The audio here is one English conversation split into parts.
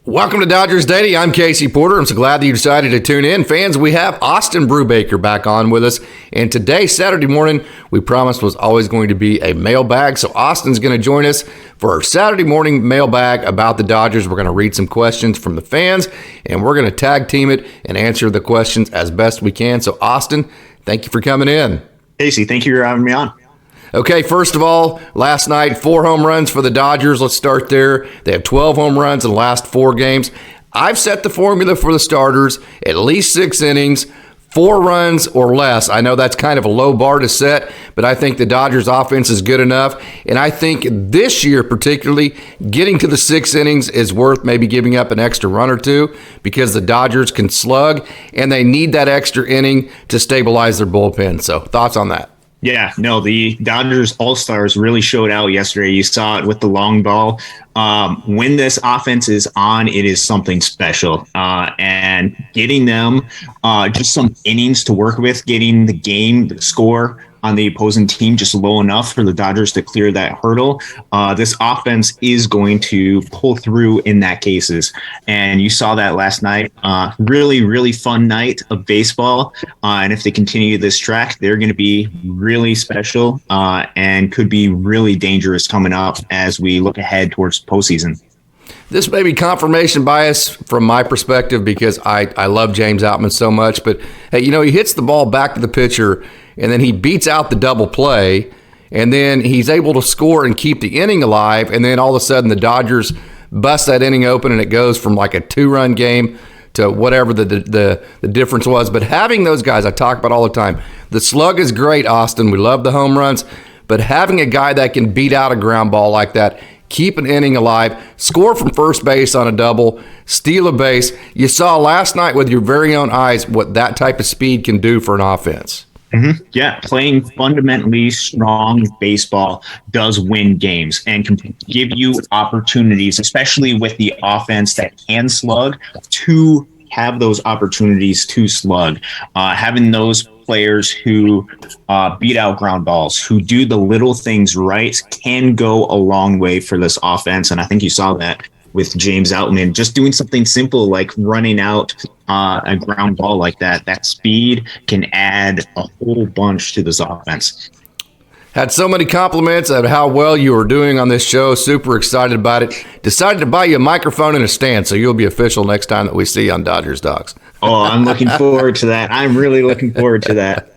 Welcome to Dodgers Daily. I'm Casey Porter. I'm so glad that you decided to tune in. Fans, we have Austin Brubaker back on with us. And today, Saturday morning, we promised was always going to be a mailbag. So Austin's going to join us for our Saturday morning mailbag about the Dodgers. We're going to read some questions from the fans, and we're going to tag team it and answer the questions as best we can. So Austin, thank you for coming in. Casey, thank you for having me on. Okay, first of all, last night, 4 home runs for the Dodgers. Let's start there. They have 12 home runs in the last 4 games. I've set the formula for the starters, at least 6 innings, 4 runs or less. I know that's kind of a low bar to set, but I think the Dodgers offense is good enough. And I think this year particularly, getting to the 6 innings is worth maybe giving up an extra run or 2 because the Dodgers can slug, and they need that extra inning to stabilize their bullpen. So thoughts on that? Yeah, no, the Dodgers All-Stars really showed out yesterday. You saw it with the long ball. When this offense is on, it is something special. And getting them just some innings to work with, getting the score on the opposing team just low enough for the Dodgers to clear that hurdle. This offense is going to pull through in that cases. And you saw that last night. Really, really fun night of baseball. And if they continue this track, they're going to be really special and could be really dangerous coming up as we look ahead towards postseason. This may be confirmation bias from my perspective because I love James Outman so much. But, hey, he hits the ball back to the pitcher, and then he beats out the double play, and then he's able to score and keep the inning alive, and then all of a sudden the Dodgers bust that inning open, and it goes from like a 2-run game to whatever the difference was. But having those guys, I talk about all the time, the slug is great, Austin. We love the home runs, but having a guy that can beat out a ground ball like that, keep an inning alive, score from first base on a double, steal a base. You saw last night with your very own eyes what that type of speed can do for an offense. Mm-hmm. Yeah, playing fundamentally strong baseball does win games and can give you opportunities, especially with the offense that can slug, to have those opportunities to slug. Having those players who beat out ground balls, who do the little things right, can go a long way for this offense. And I think you saw that with James Outman, just doing something simple like running out a ground ball like that. That speed can add a whole bunch to this offense. Had so many compliments of how well you were doing on this show. Super excited about it. Decided to buy you a microphone and a stand, so you'll be official next time that we see you on Dodgers Dogs. Oh, I'm looking forward to that. I'm really looking forward to that.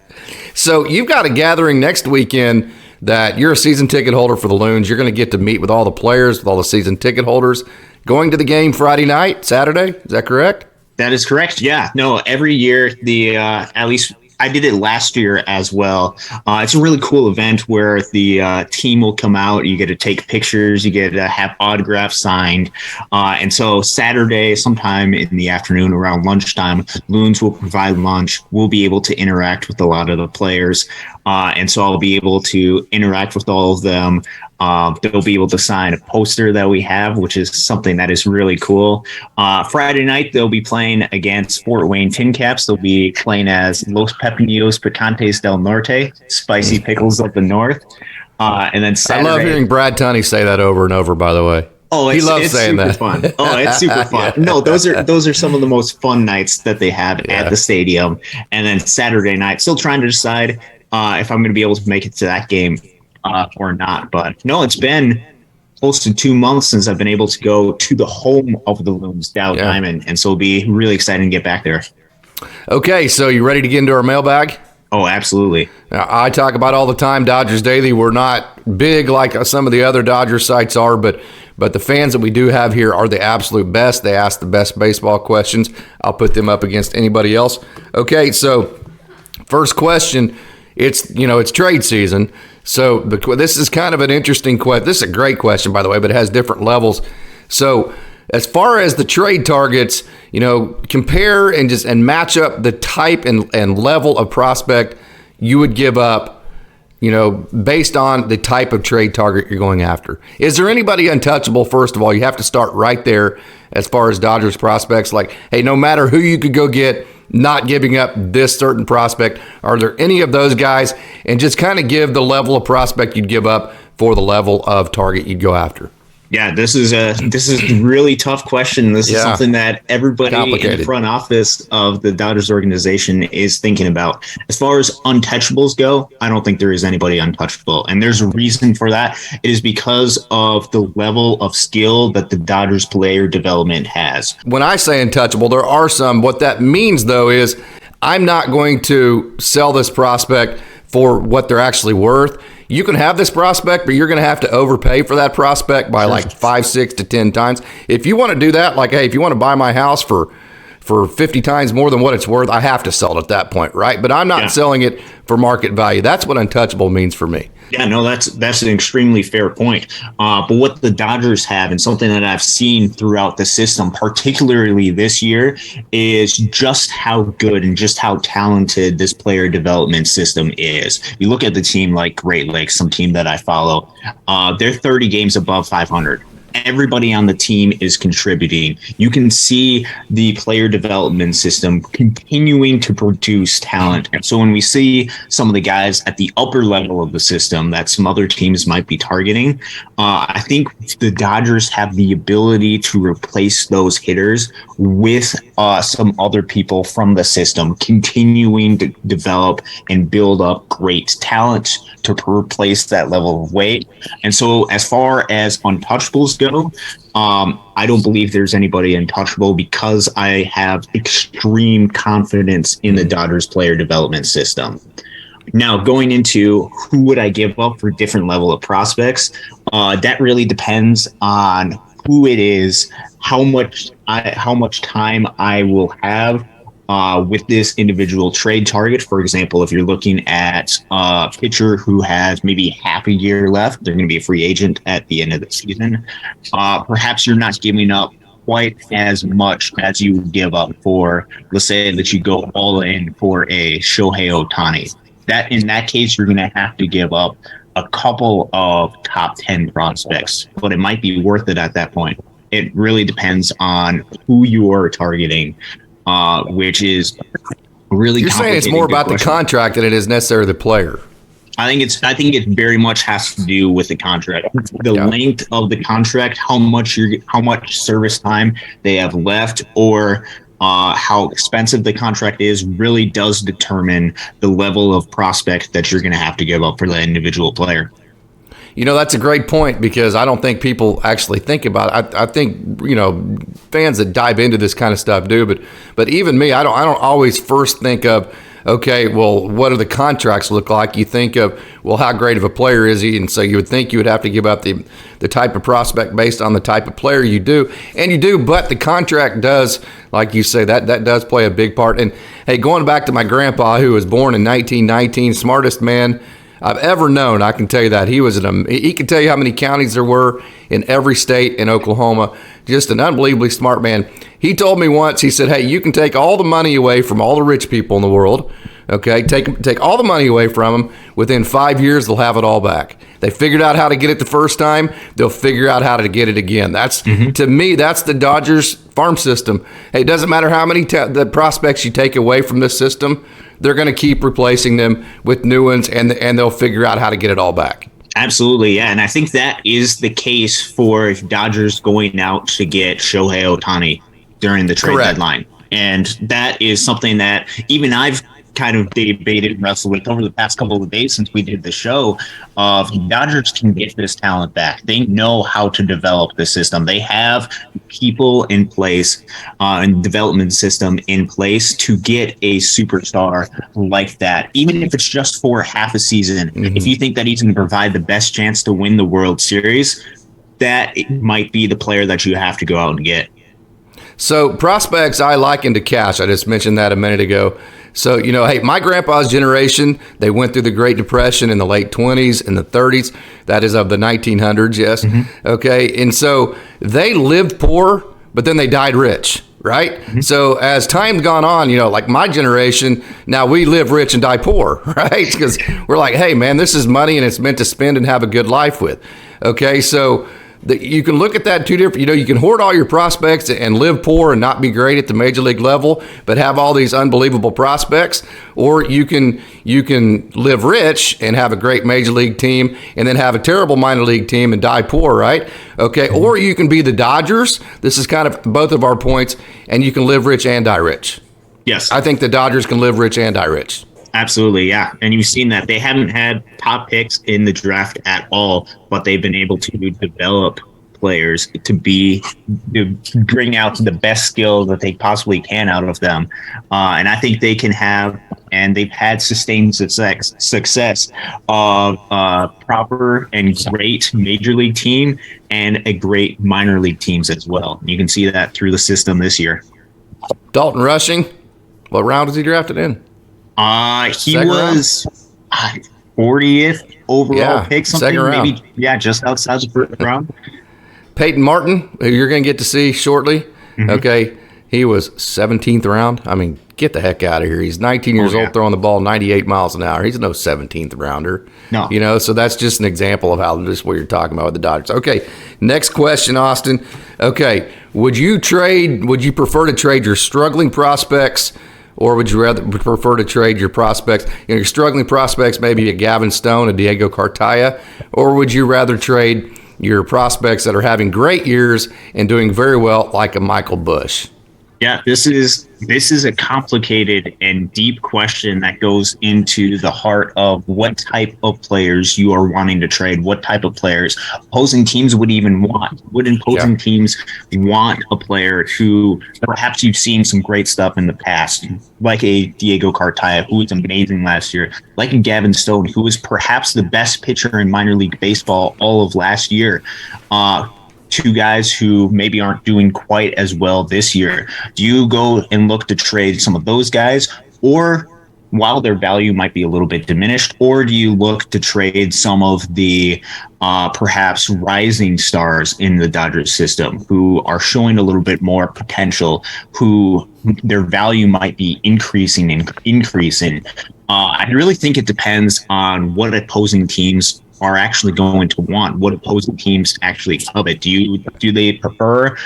So you've got a gathering next weekend that you're a season ticket holder for the Loons. You're going to get to meet with all the players, with all the season ticket holders. Going to the game Friday night, Saturday. Is that correct? That is correct. Yeah. No, every year, at least I did it last year as well. It's a really cool event where the team will come out. You get to take pictures. You get to have autographs signed. And so Saturday, sometime in the afternoon around lunchtime, Loons will provide lunch. We'll be able to interact with a lot of the players. And so I'll be able to interact with all of them. They'll be able to sign a poster that we have, which is something that is really cool. Friday night, they'll be playing against Fort Wayne Tin Caps. They'll be playing as Los Pepinillos Picantes del Norte, spicy pickles of the north. And then Saturday, I love hearing Brad Tunney say that over and over, by the way. Oh, he loves saying super that. Fun. Oh, it's super fun. No, those are some of the most fun nights that they have at the stadium. And then Saturday night, still trying to decide if I'm going to be able to make it to that game or not. But no, it's been close to 2 months since I've been able to go to the home of the Loons, Dow Diamond. And so it'll be really exciting to get back there. Okay, so you ready to get into our mailbag? Oh, absolutely. Now, I talk about all the time, Dodgers Daily. We're not big like some of the other Dodgers sites are, but the fans that we do have here are the absolute best. They ask the best baseball questions. I'll put them up against anybody else. Okay, so first question. It's trade season. So this is kind of an interesting question. This is a great question, by the way, but it has different levels. So as far as the trade targets, compare and match up the type and level of prospect you would give up, based on the type of trade target you're going after. Is there anybody untouchable? First of all, you have to start right there as far as Dodgers prospects. Like, hey, no matter who you could go get, not giving up this certain prospect. Are there any of those guys? And just kind of give the level of prospect you'd give up for the level of target you'd go after. Yeah, this is a really tough question. This is something that everybody in the front office of the Dodgers organization is thinking about. As far as untouchables go, I don't think there is anybody untouchable, and there's a reason for that. It is because of the level of skill that the Dodgers player development has. When I say untouchable, there are some. What that means, though, is I'm not going to sell this prospect for what they're actually worth. You can have this prospect, but you're going to have to overpay for that prospect by like 5, 6 to 10 times. If you want to do that, like, hey, if you want to buy my house for 50 times more than what it's worth, I have to sell it at that point, right? But I'm not selling it for market value. That's what untouchable means for me. Yeah, no, that's an extremely fair point. But what the Dodgers have, and something that I've seen throughout the system, particularly this year, is just how good and just how talented this player development system is. You look at the team like Great Lakes, some team that I follow, they're 30 games above 500. Everybody on the team is contributing. You can see the player development system continuing to produce talent. And so when we see some of the guys at the upper level of the system that some other teams might be targeting, I think the Dodgers have the ability to replace those hitters with some other people from the system, continuing to develop and build up great talent to replace that level of weight. And so as far as untouchables go, I don't believe there's anybody untouchable because I have extreme confidence in the Dodgers player development system. Now, going into who would I give up for different level of prospects, that really depends on who it is, how much time I will have with this individual trade target. For example, if you're looking at a pitcher who has maybe half a year left, they're going to be a free agent at the end of the season. Perhaps you're not giving up quite as much as you would give up for, let's say that you go all in for a Shohei Ohtani. That in that case, you're going to have to give up a couple of top 10 prospects, but it might be worth it at that point. It really depends on who you are targeting. Which is really. You're saying it's more about the contract than it is necessarily the player. I think it very much has to do with the contract, the length of the contract, how much service time they have left, or how expensive the contract is. Really does determine the level of prospect that you're going to have to give up for the individual player. You know, that's a great point because I don't think people actually think about it. I think, you know, fans that dive into this kind of stuff do, but even me, I don't always first think of, okay, well, what do the contracts look like? You think of, well, how great of a player is he? And so you would think you would have to give up the type of prospect based on the type of player you do. And you do, but the contract does, like you say, that does play a big part. And, hey, going back to my grandpa who was born in 1919, smartest man I've ever known, I can tell you that. He can tell you how many counties there were in every state in Oklahoma. Just an unbelievably smart man. He told me once, he said, hey, you can take all the money away from all the rich people in the world. Okay, take all the money away from them. Within 5 years, they'll have it all back. They figured out how to get it the first time. They'll figure out how to get it again. That's to me, that's the Dodgers farm system. Hey, it doesn't matter how many the prospects you take away from this system. They're going to keep replacing them with new ones, and they'll figure out how to get it all back. Absolutely, yeah. And I think that is the case for Dodgers going out to get Shohei Ohtani during the trade deadline. And that is something that even I've kind of debated and wrestled with over the past couple of days since we did the show. Dodgers can get this talent back. They know how to develop the system. They have people in place and development system in place to get a superstar like that, even if it's just for half a season. If you think that he's going to provide the best chance to win the World Series, that might be the player that you have to go out and get. So prospects I liken to cash. I just mentioned that a minute ago. So, you know, hey, my grandpa's generation, they went through the Great Depression in the late 20s and the 30s. That is of the 1900s, yes. Okay, and so they lived poor, but then they died rich, right? So as time's gone on, you know, like my generation, now we live rich and die poor, right? Because we're like, hey, man, this is money and it's meant to spend and have a good life with. Okay, so you can look at that two different, you can hoard all your prospects and live poor and not be great at the major league level, but have all these unbelievable prospects, or you can live rich and have a great major league team and then have a terrible minor league team and die poor, right? Okay. Or you can be the Dodgers. This is kind of both of our points, and you can live rich and die rich. Yes. I think the Dodgers can live rich and die rich. Absolutely, yeah. And you've seen that they haven't had top picks in the draft at all, but they've been able to develop players to bring out the best skill that they possibly can out of them. And I think they can have, and they've had sustained success of proper and great major league team and a great minor league teams as well. You can see that through the system this year. Dalton Rushing, what round was he drafted in? He was 40th overall pick, something maybe, just outside the first round. Peyton Martin, who you're going to get to see shortly. Mm-hmm. Okay, he was 17th round. I mean, get the heck out of here. He's 19 years old, throwing the ball 98 miles an hour. He's no 17th rounder. No, so that's just an example of how just what you're talking about with the Dodgers. Okay, next question, Austin. Okay, would you prefer to trade your struggling prospects, or would you rather prefer to trade your prospects, your struggling prospects, maybe a Gavinstone, a diegocartaya, or would you rather trade your prospects that are having great years and doing very well, like a michaelbusch? Yeah, this is a complicated and deep question that goes into the heart of what type of players you are wanting to trade, what type of players opposing teams would even want. Would opposing teams want a player who perhaps you've seen some great stuff in the past, like a diegocartaya, who was amazing last year, like a Gavinstone, who was perhaps the best pitcher in minor league baseball all of last year, two guys who maybe aren't doing quite as well this year? Do you go and look to trade some of those guys, or while their value might be a little bit diminished, or do you look to trade some of the perhaps rising stars in the Dodgers system who are showing a little bit more potential, who their value might be increasing? I really think it depends on what opposing teams are actually going to want, what opposing teams actually covet. Do they prefer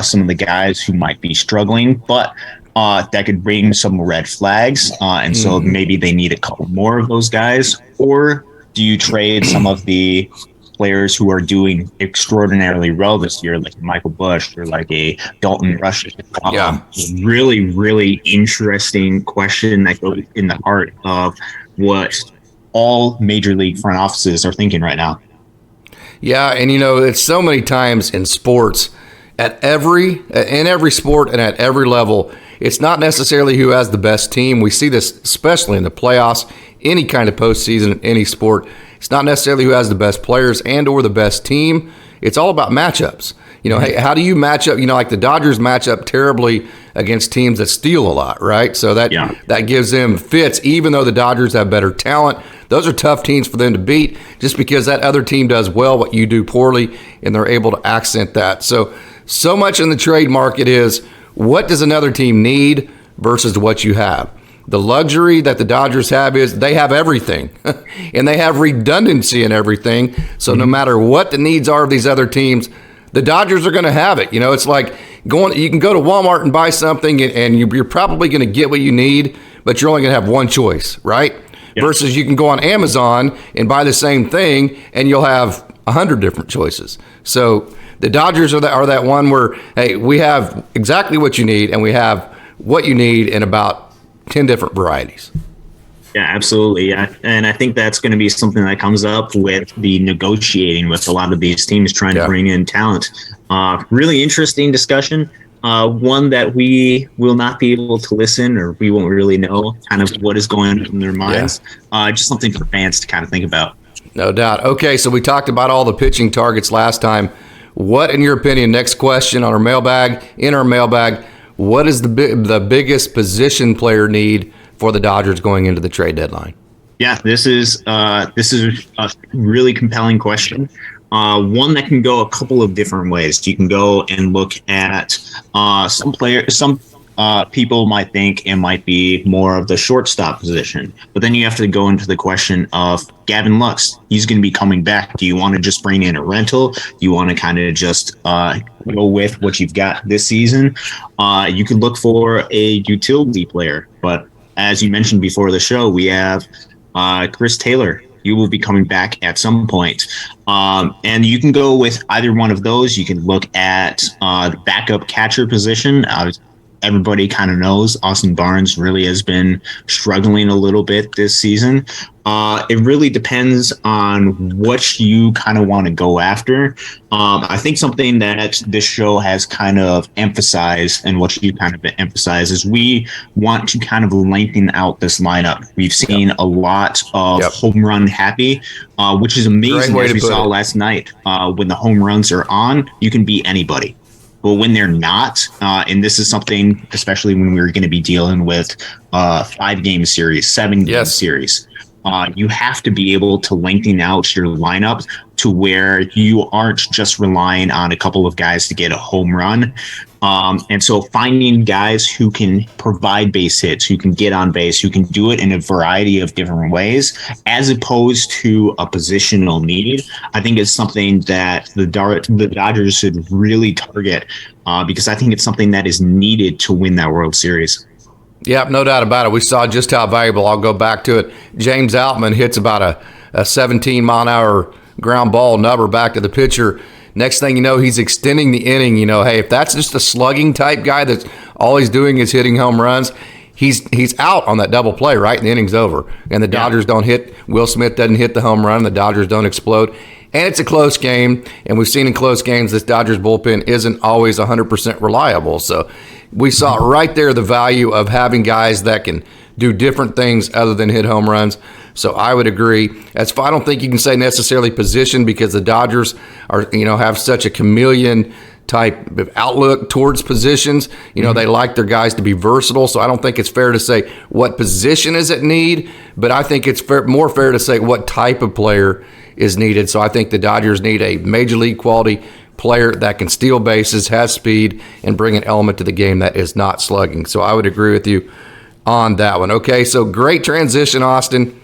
some of the guys who might be struggling, but that could bring some red flags, and so maybe they need a couple more of those guys? Or do you trade some of the players who are doing extraordinarily well this year, like michaelbusch or like a daltonrushing? Really, really interesting question that goes in the heart of what all major league front offices are thinking right now. Yeah, and it's so many times in sports, in every sport and at every level, it's not necessarily who has the best team. We see this especially in the playoffs, any kind of postseason, any sport. It's not necessarily who has the best players and or the best team. It's all about matchups. Hey, how do you match up? Like the Dodgers match up terribly against teams that steal a lot, right? So that gives them fits, even though the Dodgers have better talent. Those are tough teams for them to beat, just because that other team does well what you do poorly, and they're able to accent that. So much in the trade market is, what does another team need versus what you have? The luxury that the Dodgers have is they have everything, and they have redundancy in everything. So no matter what the needs are of these other teams, the Dodgers are going to have it. It's like you can go to Walmart and buy something, and you're probably going to get what you need, but you're only going to have one choice, right? Yep. Versus you can go on Amazon and buy the same thing, and you'll have 100 different choices. So the Dodgers are that one where, hey, we have exactly what you need, and we have what you need in about 10 different varieties. Yeah, absolutely. Yeah. And I think that's going to be something that comes up with the negotiating with a lot of these teams trying to bring in talent. Really interesting discussion. One that we will not be able to listen, or we won't really know kind of what is going on in their minds. Just something for fans to kind of think about. No doubt. Okay, so we talked about all the pitching targets last time. What, in your opinion, next question on our mailbag, what is the biggest position player need for the Dodgers going into the trade deadline? Yeah, this is a really compelling question. One that can go a couple of different ways. You can go and look at some people might think it might be more of the shortstop position. But then you have to go into the question of Gavin Lux. He's going to be coming back. Do you want to just bring in a rental? Do you want to kind of just go with what you've got this season? You could look for a utility player. But as you mentioned before the show, we have Christaylor. You will be coming back at some point. And you can go with either one of those. You can look at the backup catcher position. Everybody kind of knows Austinbarnes really has been struggling a little bit this season. It really depends on what you kind of want to go after. I think something that this show has kind of emphasized, and what you kind of emphasize, is we want to kind of lengthen out this lineup. We've seen a lot of home run happy, which is amazing, as we saw last night. When the home runs are on, you can beat anybody. But when they're not, and this is something, especially when we're going to be dealing with 5-game series, 7-game series, you have to be able to lengthen out your lineup to where you aren't just relying on a couple of guys to get a home run. And so finding guys who can provide base hits, who can get on base, who can do it in a variety of different ways, as opposed to a positional need, I think is something that the Dodgers should really target, because I think it's something that is needed to win that World Series. Yep, no doubt about it. We saw just how valuable. I'll go back to it. James Outman hits about a 17-mile-an-hour ground ball nubber back to the pitcher. Next thing you know, he's extending the inning. You know, hey, if that's just a slugging type guy that's all he's doing is hitting home runs, he's out on that double play, right? And the inning's over. And the Dodgers don't hit. Will Smith doesn't hit the home run. The Dodgers don't explode. And it's a close game. And we've seen in close games this Dodgers bullpen isn't always 100% reliable. So we saw right there the value of having guys that can do different things other than hit home runs. So I would agree. I don't think you can say necessarily position, because the Dodgers have such a chameleon type of outlook towards positions. They like their guys to be versatile. So I don't think it's fair to say what position is at need, but I think it's more fair to say what type of player is needed. So I think the Dodgers need a major league quality player that can steal bases, has speed, and bring an element to the game that is not slugging. So I would agree with you on that one. Okay, so great transition, Austin.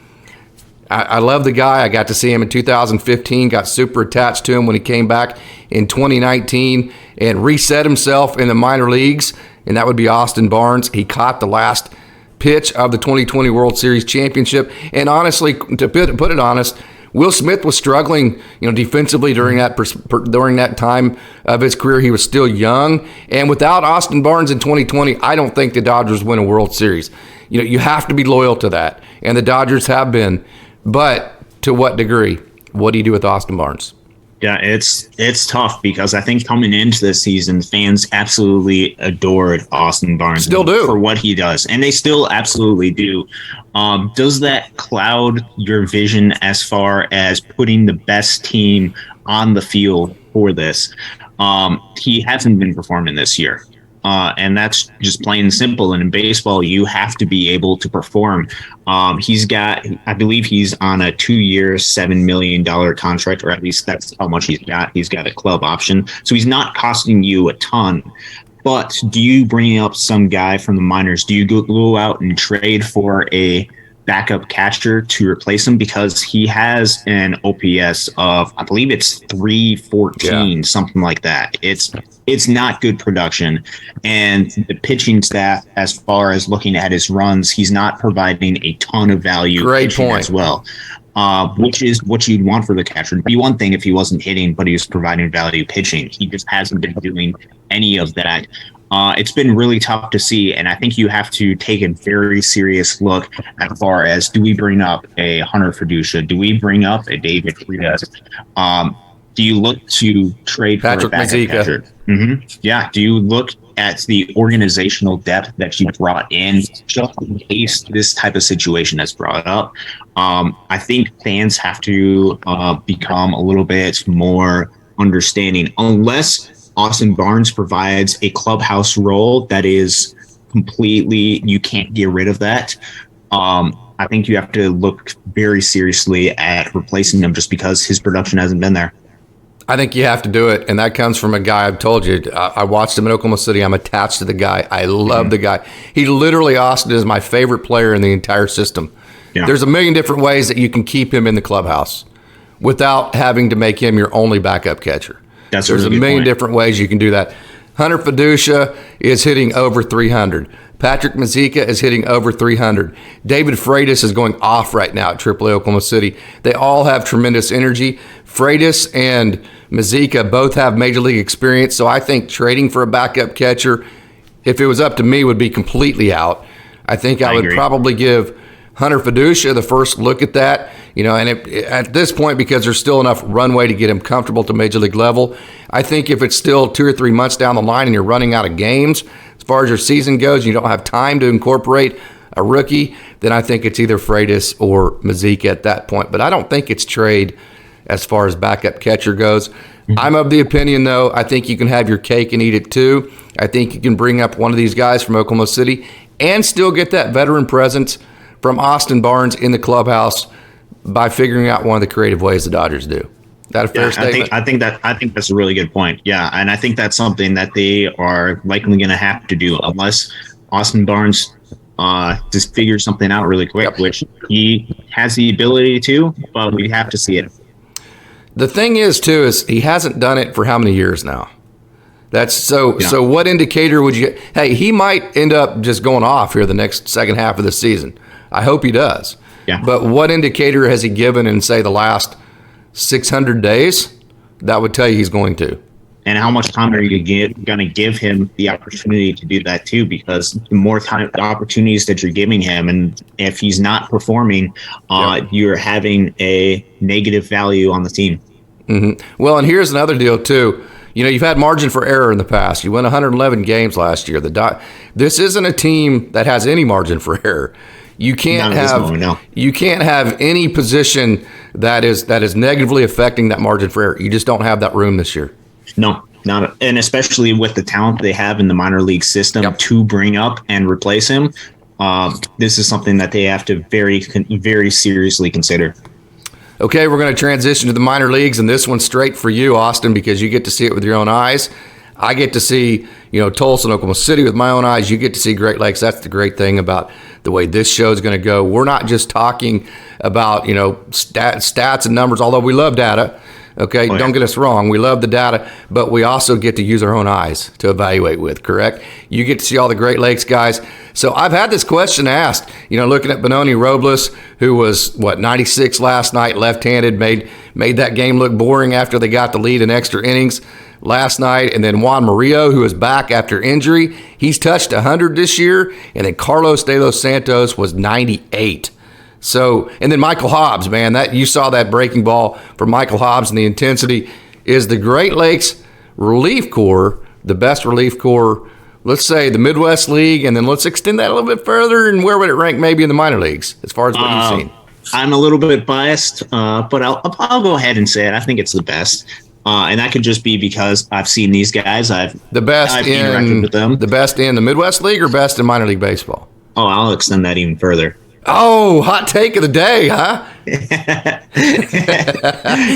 I love the guy. I got to see him in 2015, got super attached to him when he came back in 2019 and reset himself in the minor leagues, and that would be Austinbarnes. He caught the last pitch of the 2020 World Series Championship, and honestly, to put it honest, Will Smith was struggling, defensively during that time of his career. He was still young, and without Austinbarnes in 2020, I don't think the Dodgers win a World Series. You have to be loyal to that, and the Dodgers have been. But to what degree? What do you do with Austinbarnes? Yeah, it's tough, because I think coming into this season, fans absolutely adored Austinbarnes. Still do. For what he does, and they still absolutely do. Does that cloud your vision as far as putting the best team on the field for this? He hasn't been performing this year. And that's just plain and simple. And in baseball, you have to be able to perform. I believe he's on a 2-year, $7 million contract, or at least that's how much he's got. He's got a club option. So he's not costing you a ton. But do you bring up some guy from the minors? Do you go out and trade for a backup catcher to replace him, because he has an OPS of, I believe it's 314, something like that. It's not good production. And the pitching staff, as far as looking at his runs, he's not providing a ton of value. Great point. As well. Which is what you'd want for the catcher. It'd be one thing if he wasn't hitting, but he was providing value pitching. He just hasn't been doing any of that. It's been really tough to see, and I think you have to take a very serious look as far as, do we bring up a hunterfeduccia? Do we bring up a davidfreitas? Do you look to trade patrickmazeika? For a backup catcher? Yeah. Do you look at the organizational depth that you brought in just in case this type of situation is brought up? I think fans have to become a little bit more understanding, unless Austinbarnes provides a clubhouse role that is completely, you can't get rid of that. I think you have to look very seriously at replacing him, just because his production hasn't been there. I think you have to do it, and that comes from a guy. I've told you, I watched him in Oklahoma City. I'm attached to the guy. I love the guy. He literally, Austin, is my favorite player in the entire system. Yeah. There's a million different ways that you can keep him in the clubhouse without having to make him your only backup catcher. There's a million different ways you can do that. Hunterfeduccia is hitting over 300. Patrickmazeika is hitting over 300. Davidfreitas is going off right now at AAA Oklahoma City. They all have tremendous energy. Freitas and Mazeika both have major league experience, so I think trading for a backup catcher, if it was up to me, would be completely out. I think I would probably give Hunterfeduccia the first look at that, and at this point, because there's still enough runway to get him comfortable to major league level, I think if it's still 2 or 3 months down the line and you're running out of games as far as your season goes, you don't have time to incorporate a rookie, then I think it's either Freitas or Mazeika at that point. But I don't think it's trade as far as backup catcher goes. I'm of the opinion, though, I think you can have your cake and eat it too. I think you can bring up one of these guys from Oklahoma City and still get that veteran presence from Austinbarnes in the clubhouse by figuring out one of the creative ways the Dodgers do. Is that a fair statement? I think that's a really good point. Yeah, and I think that's something that they are likely going to have to do unless Austinbarnes just figures something out really quick, which he has the ability to, but we have to see it. The thing is, too, is he hasn't done it for how many years now? That's so. Yeah. So, what indicator would you? Hey, he might end up just going off here the next second half of the season. I hope he does. Yeah. But what indicator has he given in, say, the last 600 days? That would tell you he's going to. And how much time are you going to give him the opportunity to do that too? Because the more time, the opportunities that you're giving him, and if he's not performing, you're having a negative value on the team. Mm-hmm. Well, and here's another deal too. You've had margin for error in the past. You won 111 games last year. This isn't a team that has any margin for error. You can't have any position that is negatively affecting that margin for error. You just don't have that room this year. No, not, and especially with the talent they have in the minor league system to bring up and replace him. This is something that they have to very, very seriously consider. Okay, we're going to transition to the minor leagues, and this one's straight for you, Austin, because you get to see it with your own eyes. I get to see, Tulsa and Oklahoma City with my own eyes. You get to see Great Lakes. That's the great thing about the way this show is going to go. We're not just talking about, stats and numbers, although we love data. Okay, Don't get us wrong. We love the data, but we also get to use our own eyes to evaluate with, correct? You get to see all the Great Lakes guys. So I've had this question asked, looking at Benoni Robles, who was, 96 last night, left-handed, made that game look boring after they got the lead in extra innings last night. And then Juan Murillo, who is back after injury, he's touched 100 this year. And then Carlos de los Santos was 98. So, and then Michaelhobbs, man, that you saw that breaking ball from Michaelhobbs and the intensity. Is the Great Lakes relief corps the best relief corps, let's say the Midwest League, and then let's extend that a little bit further, and where would it rank maybe in the minor leagues as far as what you've seen? I'm a little bit biased, but I'll go ahead and say it. I think it's the best. And that could just be because I've seen these guys. I've interacted with them. The best in the Midwest League or best in minor league baseball? Oh, I'll extend that even further. Oh, hot take of the day, huh?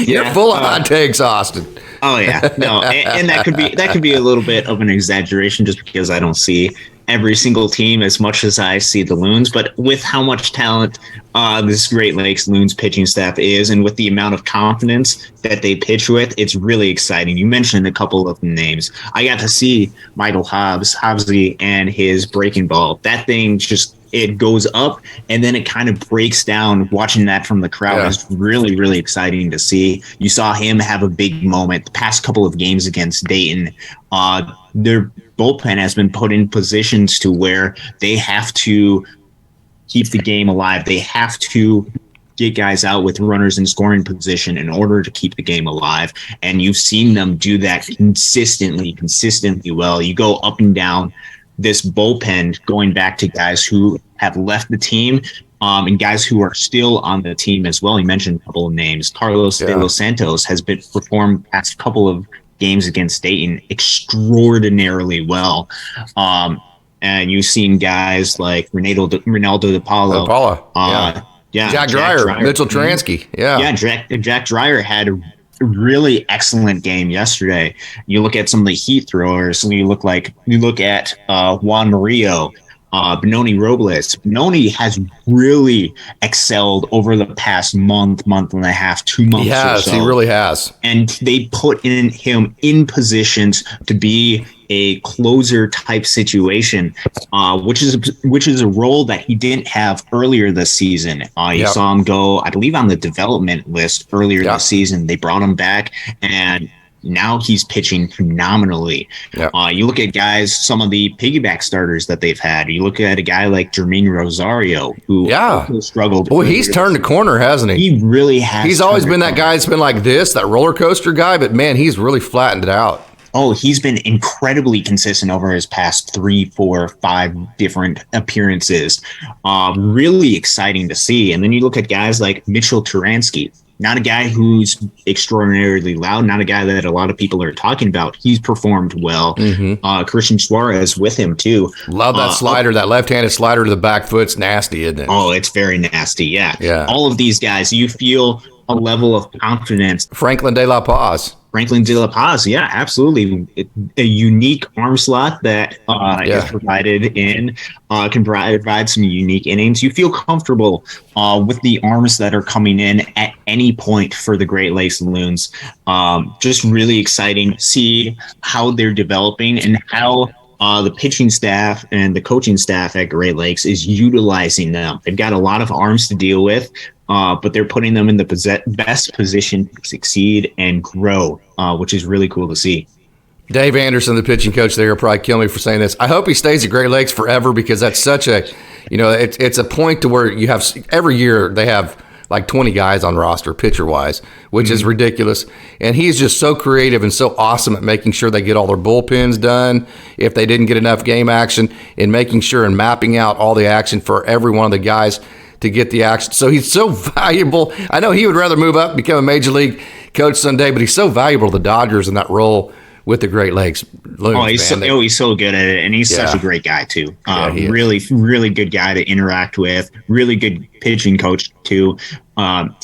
You're full of hot takes, Austin. Oh yeah, no, and that could be a little bit of an exaggeration just because I don't see every single team as much as I see the Loons, but with how much talent this Great Lakes Loons pitching staff is, and with the amount of confidence that they pitch with, it's really exciting. You mentioned a couple of names. I got to see Hobbsy, and his breaking ball. That thing just, it goes up and then it kind of breaks down. Watching that from the crowd is really, really exciting to see. You saw him have a big moment the past couple of games against Dayton. Their bullpen has been put in positions to where they have to keep the game alive. They have to get guys out with runners in scoring position in order to keep the game alive. And you've seen them do that consistently well. You go up and down this bullpen, going back to guys who have left the team and guys who are still on the team as well. You mentioned a couple of names. Carlos de los Santos has been performed past couple of games against Dayton extraordinarily well. And you've seen guys like Ronaldo de Paulo. Jack Dreyer, Mitchell Transky. Jack Dreyer had really excellent game yesterday. You look at some of the heat throwers, and you look at Juan Murillo, Benoni Robles. Benoni has really excelled over the past month and a half, 2 months or so. He really has. And they put him in positions to be a closer type situation, which is a role that he didn't have earlier this season. You saw him go, I believe, on the development list earlier this season. They brought him back, and now he's pitching phenomenally. You look at guys, some of the piggyback starters that they've had. You look at a guy like Jermaine Rosario, who also struggled. Boy, he's turned the corner, hasn't he? He really has. He's always been that guy that's been like this, that roller coaster guy, but man, he's really flattened it out. Oh, he's been incredibly consistent over his past 3, 4, 5 different appearances. Really exciting to see. And then you look at guys like Mitchell Turansky. Not a guy who's extraordinarily loud, not a guy that a lot of people are talking about. He's performed well. Christian Suarez with him, too. Love that slider, that left-handed slider to the back foot's nasty, isn't it? Oh, it's very nasty, yeah. All of these guys, you feel a level of confidence. Franklin De La Paz, yeah, absolutely. A unique arm slot that is provided can provide some unique innings. You feel comfortable with the arms that are coming in at any point for the Great Lakes Loons. Just really exciting to see how they're developing and how the pitching staff and the coaching staff at Great Lakes is utilizing them. They've got a lot of arms to deal with, but they're putting them in the best position to succeed and grow, which is really cool to see. Dave Anderson, the pitching coach there, will probably kill me for saying this. I hope he stays at Great Lakes forever, because that's such a, it's a point to where you have, every year they have like 20 guys on roster, pitcher-wise, which is ridiculous. And he's just so creative and so awesome at making sure they get all their bullpens done if they didn't get enough game action, and making sure and mapping out all the action for every one of the guys to get the action. So he's so valuable. I know he would rather move up and become a major league coach someday, but he's so valuable to the Dodgers in that role with the Great Lakes Loons. He's so good at it, and he's such a great guy too. Really, really good guy to interact with. Really good pitching coach too.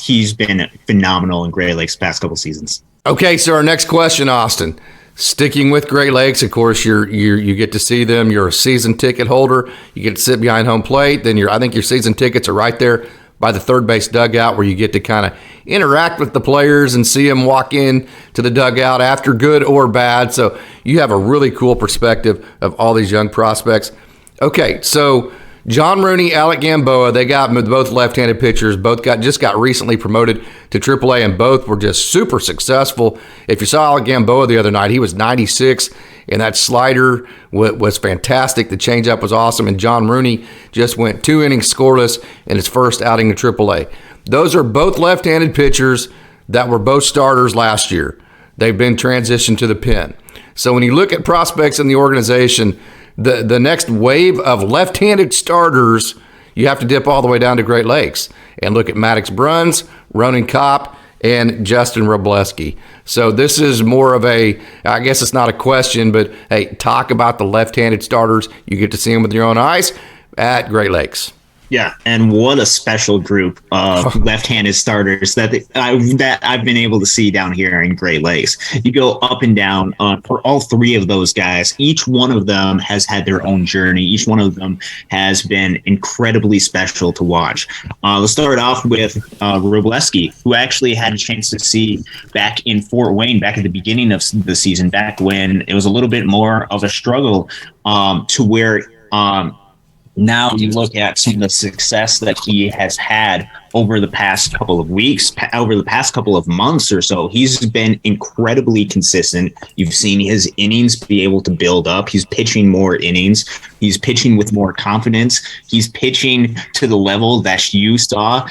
He's been phenomenal in Great Lakes past couple seasons. Okay, so our next question, Austin. Sticking with Great Lakes, of course, you get to see them. You're a season ticket holder. You get to sit behind home plate. Then I think your season tickets are right there by the third base dugout, where you get to kind of interact with the players and see them walk in to the dugout after good or bad. So you have a really cool perspective of all these young prospects. Okay, so John Rooney, Alec Gamboa, they got both left-handed pitchers. Both just got recently promoted to AAA, and both were just super successful. If you saw Alec Gamboa the other night, he was 96, and that slider was fantastic. The changeup was awesome, and John Rooney just went 2 innings scoreless in his first outing in AAA. Those are both left-handed pitchers that were both starters last year. They've been transitioned to the pen. So when you look at prospects in the organization, the next wave of left-handed starters, you have to dip all the way down to Great Lakes and look at madduxbruns, ronankopp, and justinwrobleski. So this is more of a, I guess it's not a question, but hey, talk about the left-handed starters. You get to see them with your own eyes at Great Lakes. Yeah, and what a special group of left-handed starters that I've been able to see down here in Great Lakes. You go up and down for all 3 of those guys. Each one of them has had their own journey. Each one of them has been incredibly special to watch. Let's start off with Wrobleski, who I actually had a chance to see back in Fort Wayne, back at the beginning of the season, back when it was a little bit more of a struggle to where now you look at some of the success that he has had over the past couple of weeks, over the past couple of months or so. He's been incredibly consistent. You've seen his innings be able to build up. He's pitching more innings. He's pitching with more confidence. He's pitching to the level that you saw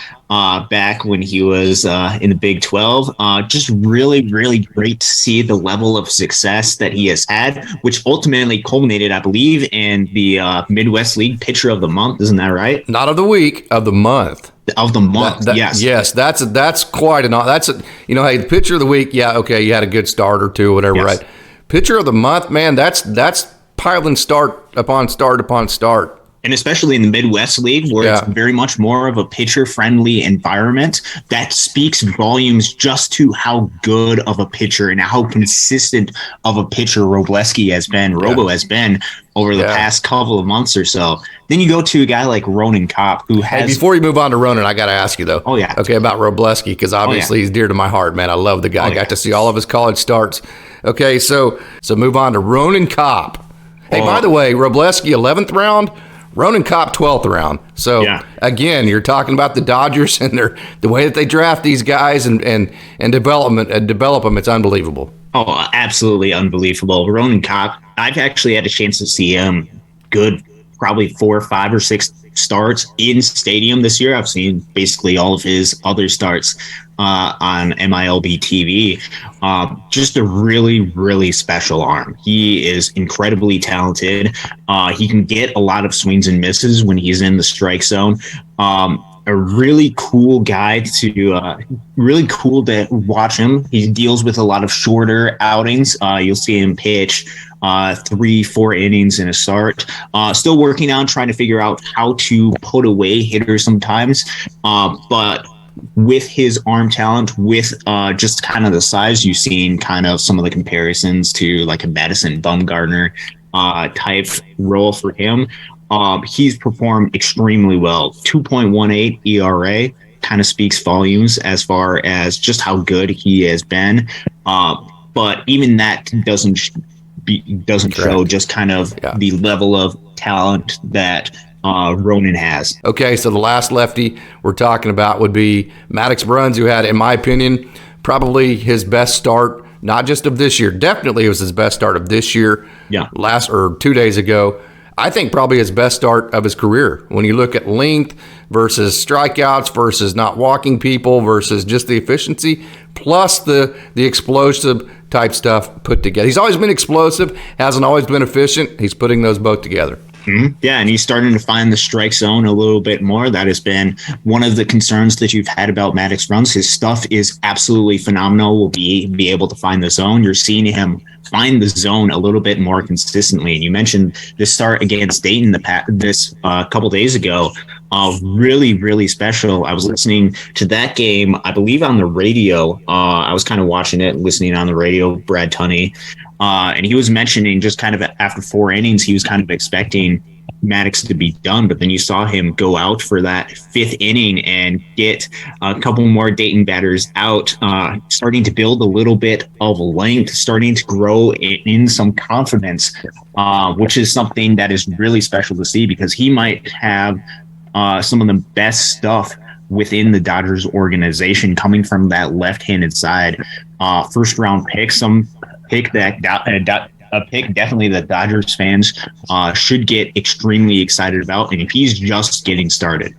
back when he was in the Big 12. Just really, really great to see the level of success that he has had, which ultimately culminated, I believe, in the Midwest League Pitcher of the Month. Isn't that right? Not of the week, of the month. Of the month, yes. Yes, that's quite an, hey, the pitcher of the week, yeah, okay, you had a good start or two, whatever, yes. Right? Pitcher of the month, man, that's piling start upon start upon start. And especially in the Midwest League, where it's very much more of a pitcher-friendly environment, that speaks volumes just to how good of a pitcher and how consistent of a pitcher Robleski has been, Robo has been over the past couple of months or so. Then you go to a guy like Ronankopp, who has... Hey, before you move on to Ronan, I got to ask you, though. Oh, yeah. Okay, about Robleski, because obviously he's dear to my heart, man. I love the guy. I got to see all of his college starts. Okay, so move on to Ronankopp. Hey, by the way, Robleski, 11th round, Ronankopp, 12th round. So, again, you're talking about the Dodgers and the way that they draft these guys and develop them. It's unbelievable. Oh, absolutely unbelievable. Ronankopp, I've actually had a chance to see him probably 4, 5, or 6 starts in stadium this year. I've seen basically all of his other starts on MILB TV. Just a really, really special arm. He is incredibly talented. He can get a lot of swings and misses when he's in the strike zone. A really cool guy really cool to watch him. He deals with a lot of shorter outings. You'll see him pitch 3-4 innings in a start. Still working on trying to figure out how to put away hitters sometimes. But with his arm talent, with just kind of the size, you've seen kind of some of the comparisons to like a Madison Bumgarner type role for him. He's performed extremely well. 2.18 ERA kind of speaks volumes as far as just how good he has been. But even that doesn't show just kind of the level of talent that Ronan has. Okay, so the last lefty we're talking about would be madduxbruns, who had, in my opinion, probably his best start, not just of this year. Definitely it was his best start of this year. 2 days ago. I think probably his best start of his career. When you look at length versus strikeouts versus not walking people versus just the efficiency, plus the explosive type stuff put together. He's always been explosive, hasn't always been efficient. He's putting those both together. Mm-hmm. Yeah, and he's starting to find the strike zone a little bit more. That has been one of the concerns that you've had about madduxbruns. His stuff is absolutely phenomenal. Will be able to find the zone. You're seeing him find the zone a little bit more consistently. And you mentioned the start against Dayton this couple days ago. Really, really special. I was listening to that game, I believe, on the radio. I was kind of watching it, listening on the radio, Brad Tunney. And he was mentioning just kind of after 4 innings, he was kind of expecting Maddox to be done, but then you saw him go out for that 5th inning and get a couple more Dayton batters out, starting to build a little bit of length, starting to grow in some confidence, which is something that is really special to see, because he might have some of the best stuff within the Dodgers organization coming from that left-handed side. First round pick, a pick definitely that Dodgers fans should get extremely excited about, and he's just getting started.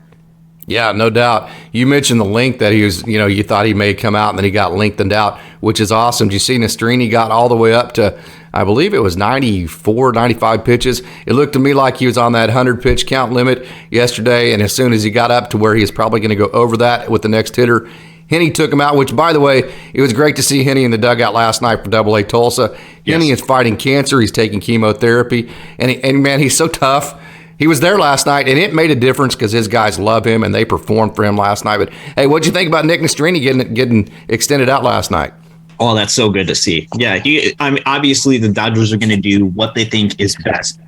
Yeah, no doubt. You mentioned the length that he was, you thought he may come out and then he got lengthened out, which is awesome. Did you see Nastrini got all the way up to, I believe it was 94, 95 pitches. It looked to me like he was on that 100 pitch count limit yesterday, and as soon as he got up to where he is probably going to go over that with the next hitter, Henny took him out, which, by the way, it was great to see Henny in the dugout last night for AA Tulsa. Henny is fighting cancer. He's taking chemotherapy. And man, he's so tough. He was there last night, and it made a difference because his guys love him, and they performed for him last night. But, hey, what'd you think about Nick Nastrini getting extended out last night? Oh, that's so good to see. Yeah, obviously the Dodgers are going to do what they think is best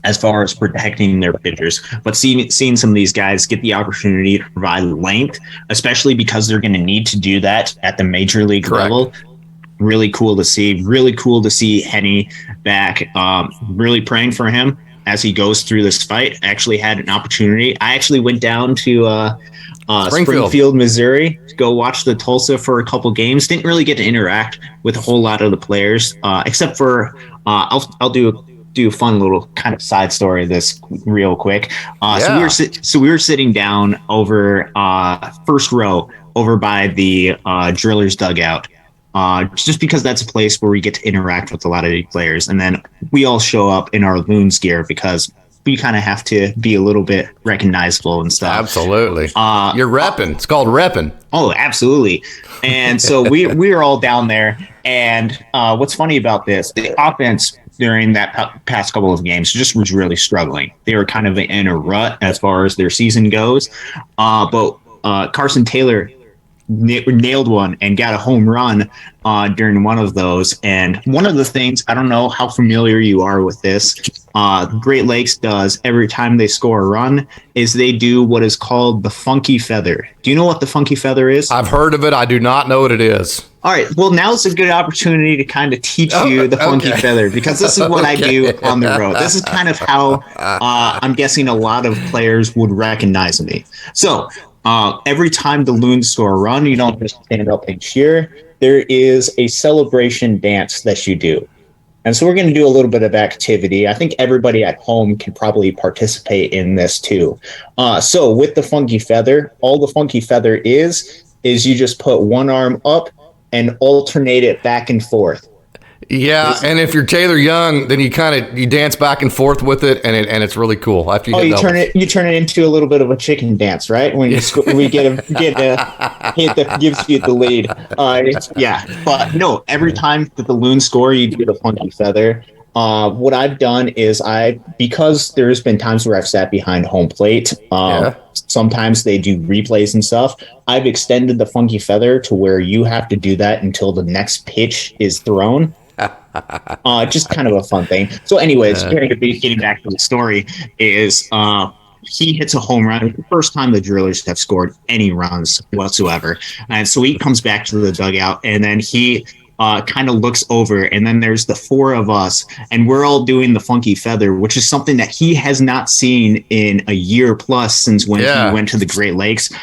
as far as protecting their pitchers. But seeing some of these guys get the opportunity to provide length, especially because they're going to need to do that at the major league level, really cool to see. Really cool to see Henny back. Really praying for him as he goes through this fight. Actually had an opportunity. I actually went down to Springfield, Missouri, to go watch the Tulsa for a couple games. Didn't really get to interact with a whole lot of the players, except for I'll do a fun little kind of side story of this real quick. So we were sitting down over first row over by the drillers dugout, just because that's a place where we get to interact with a lot of the players. And then we all show up in our Loons gear because we kind of have to be a little bit recognizable and stuff. Absolutely. You're repping. It's called repping. Oh, absolutely. And so we are all down there. And what's funny about this, the offense during that past couple of games just was really struggling. They were kind of in a rut as far as their season goes. But Carson Taylor nailed one and got a home run during one of those. And one of the things, I don't know how familiar you are with this, Great Lakes does every time they score a run is they do what is called the funky feather. Do you know what the funky feather is? I've heard of it. I do not know what it is. All right. Well, now's a good opportunity to kind of teach you the funky feather, because this is what I do on the road. This is kind of how I'm guessing a lot of players would recognize me. So every time the Loons score a run, you don't just stand up and cheer. There is a celebration dance that you do. And so we're going to do a little bit of activity. I think everybody at home can probably participate in this too. So with the funky feather, all the funky feather is you just put one arm up and alternate it back and forth. Yeah, and if you're Taylor Young, then you dance back and forth with it, and it's really cool. After you turn it into a little bit of a chicken dance, right? When we get a hit that gives you the lead. But no, every time that the Loons score, you do the funky feather. What I've done is because there's been times where I've sat behind home plate. Sometimes they do replays and stuff. I've extended the funky feather to where you have to do that until the next pitch is thrown. Just kind of a fun thing. So anyways, getting back to the story is he hits a home run. It's the first time the Drillers have scored any runs whatsoever. And so he comes back to the dugout, and then he kind of looks over, and then there's the four of us, and we're all doing the funky feather, which is something that he has not seen in a year plus since when he went to the Great Lakes,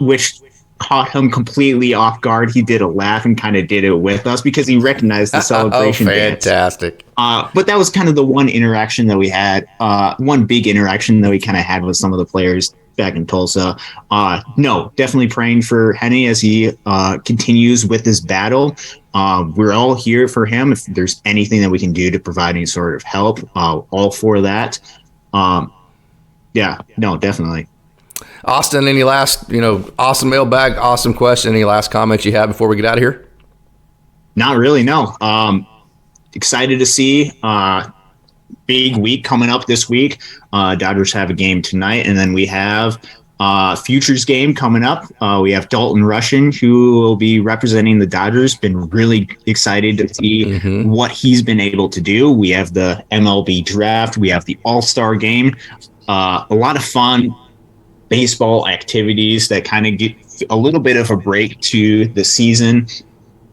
which caught him completely off guard. He did a laugh and kind of did it with us because he recognized the celebration. Fantastic. But that was kind of the one interaction that we had, one big interaction that we kind of had with some of the players back in Tulsa. No, definitely praying for Henny as he continues with this battle. We're all here for him. If there's anything that we can do to provide any sort of help, all for that. Definitely. Austin, any last, awesome mailbag, awesome question. Any last comments you have before we get out of here? Not really, no. Excited to see big week coming up this week. Dodgers have a game tonight, and then we have futures game coming up. We have Dalton Rushing, who will be representing the Dodgers. Been really excited to see what he's been able to do. We have the MLB draft. We have the All-Star game. A lot of fun baseball activities that kind of get a little bit of a break to the season.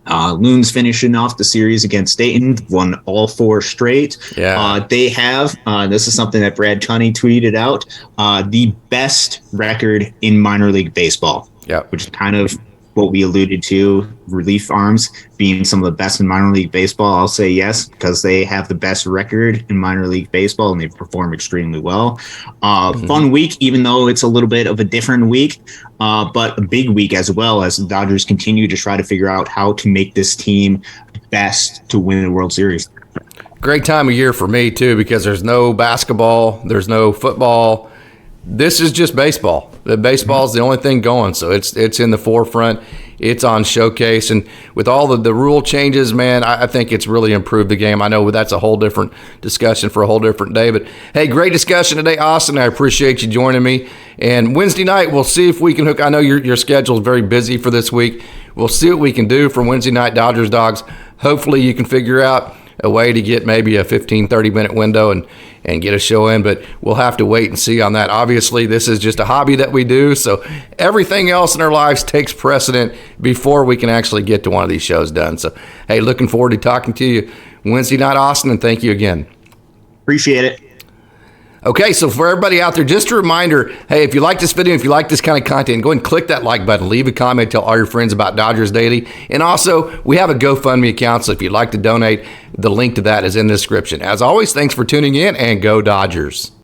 Loons finishing off the series against Dayton, won all 4 straight. They have, this is something that Brad Tunney tweeted out, the best record in minor league baseball, which is kind of what we alluded to, relief arms being some of the best in minor league baseball. I'll say yes, because they have the best record in minor league baseball and they perform extremely well. Fun week, even though it's a little bit of a different week, but a big week as well, as the Dodgers continue to try to figure out how to make this team best to win the World Series. Great time of year for me too, because there's no basketball, there's no football. This is just baseball. The baseball is the only thing going, so it's in the forefront. It's on showcase, and with all the rule changes, man, I think it's really improved the game. I know that's a whole different discussion for a whole different day, but hey, great discussion today, Austin. I appreciate you joining me. And Wednesday night, we'll see if we can hook. I know your schedule is very busy for this week. We'll see what we can do for Wednesday night Dodgers Dogs. Hopefully, you can figure out a way to get maybe a 15, 30-minute window and get a show in, but we'll have to wait and see on that. Obviously, this is just a hobby that we do, so everything else in our lives takes precedent before we can actually get to one of these shows done. So, hey, looking forward to talking to you Wednesday night, Austin, and thank you again. Appreciate it. Okay, so for everybody out there, just a reminder, hey, if you like this video, if you like this kind of content, go ahead and click that like button, leave a comment, tell all your friends about Dodgers Daily. And also, we have a GoFundMe account, so if you'd like to donate, the link to that is in the description. As always, thanks for tuning in, and go Dodgers.